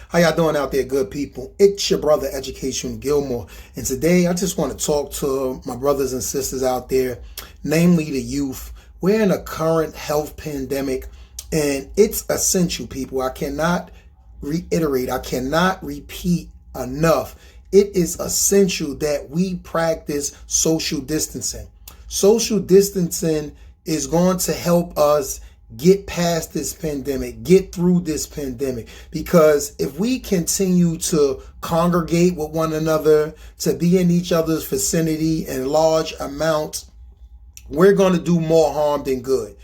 How y'all doing out there, good people? It's your brother, Education Gilmore. And today I just want to talk to my brothers and sisters out there, namely the youth. We're in a current health pandemic, and it's essential, people. I cannot repeat enough. It is essential that we practice social distancing. Social distancing is going to help us get past this pandemic, get through this pandemic. Because if we continue to congregate with one another, to be in each other's vicinity in large amounts, we're going to do more harm than good.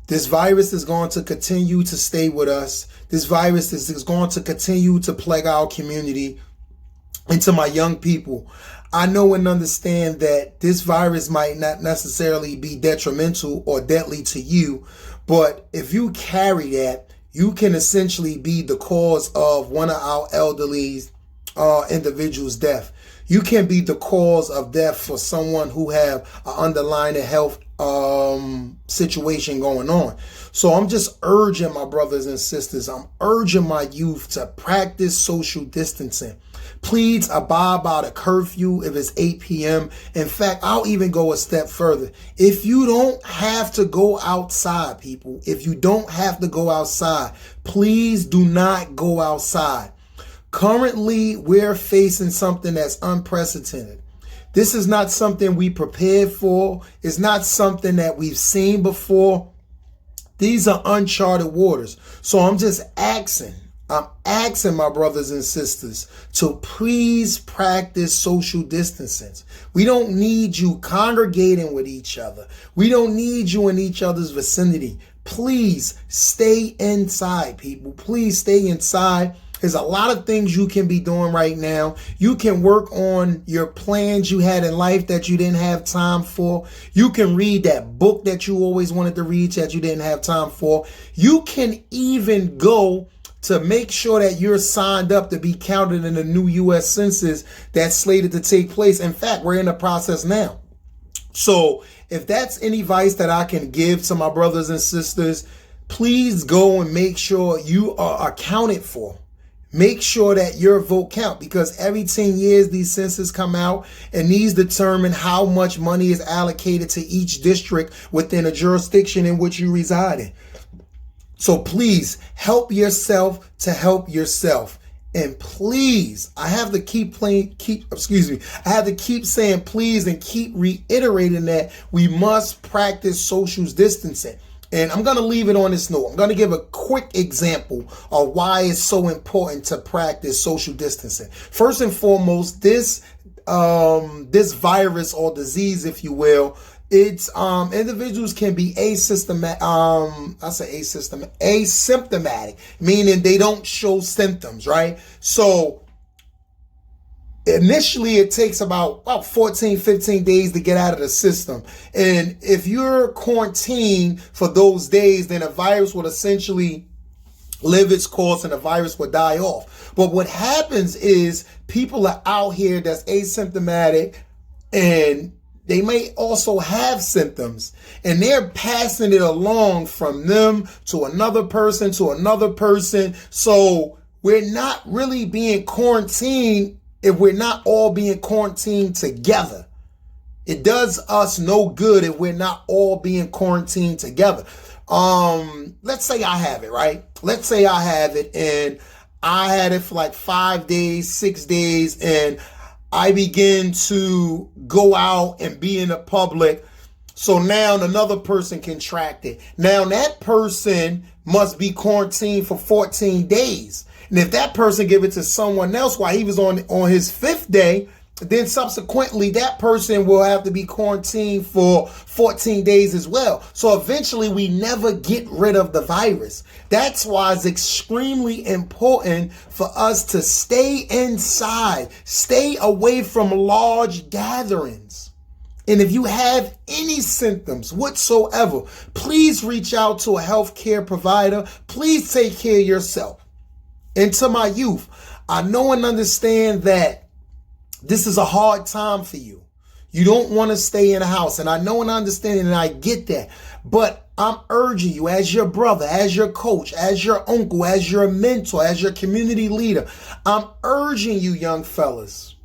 This virus is going to continue to stay with us. This virus is going to continue to plague our community. And to my young people, I know and understand that this virus might not necessarily be detrimental or deadly to you, but if you carry that, you can essentially be the cause of one of our elderly individuals' death. You can be the cause of death for someone who have an underlying health situation going on. So I'm just urging my brothers and sisters, I'm urging my youth to practice social distancing. Please abide by the curfew if it's 8 p.m. In fact, I'll even go a step further. If you don't have to go outside, people, if you don't have to go outside, please do not go outside. Currently, we're facing something that's unprecedented. This is not something we prepared for. It's not something that we've seen before. These are uncharted waters. So I'm asking my brothers and sisters to please practice social distancing. We don't need you congregating with each other. We don't need you in each other's vicinity. Please stay inside, people. Please stay inside. There's a lot of things you can be doing right now. You can work on your plans you had in life that you didn't have time for. You can read that book that you always wanted to read that you didn't have time for. You can even go to make sure that you're signed up to be counted in the new U.S. Census that's slated to take place. In fact, we're in the process now. So if that's any advice that I can give to my brothers and sisters, please go and make sure you are accounted for. Make sure that your vote count, because every 10 years these censuses come out and these determine how much money is allocated to each district within a jurisdiction in which you reside in. So please help yourself to help yourself. And please, I have to keep saying please and keep reiterating that we must practice social distancing. And I'm going to leave it on this note. I'm going to give a quick example of why it's so important to practice social distancing. First and foremost, this virus or disease, if you will, it's individuals can be asymptomatic, meaning they don't show symptoms, right? So initially, it takes about 14, 15 days to get out of the system. And if you're quarantined for those days, then a virus would essentially live its course and the virus would die off. But what happens is people are out here that's asymptomatic and they may also have symptoms, and they're passing it along from them to another person to another person. So we're not really being quarantined if we're not all being quarantined together. It does us no good if we're not all being quarantined together. Let's say I have it, right? Let's say I have it and I had it for like 5 days, 6 days, and I begin to go out and be in the public. So now another person contracted it. Now that person must be quarantined for 14 days. And if that person give it to someone else while he was on his 5th day, then subsequently that person will have to be quarantined for 14 days as well. So eventually we never get rid of the virus. That's why it's extremely important for us to stay inside, stay away from large gatherings. And if you have any symptoms whatsoever, please reach out to a healthcare provider. Please take care of yourself. And to my youth, I know and understand that this is a hard time for you. You don't want to stay in a house. And I know and understand and I get that. But I'm urging you, as your brother, as your coach, as your uncle, as your mentor, as your community leader, I'm urging you, young fellas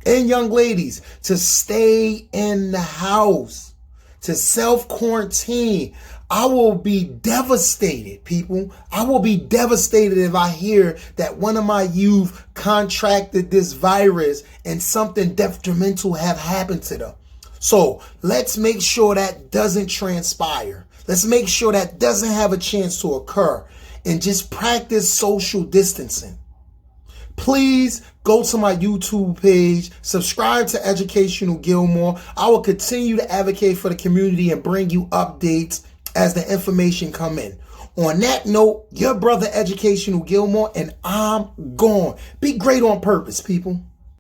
and young ladies, to stay in the house, to self-quarantine. I will be devastated, people. I will be devastated if I hear that one of my youth contracted this virus and something detrimental have happened to them. So let's make sure that doesn't transpire. Let's make sure that doesn't have a chance to occur, and just practice social distancing. Please go to my YouTube page, subscribe to Educational Gilmore. I will continue to advocate for the community and bring you updates as the information come in. On that note, your brother Educational Gilmore, and I'm gone. Be great on purpose, people.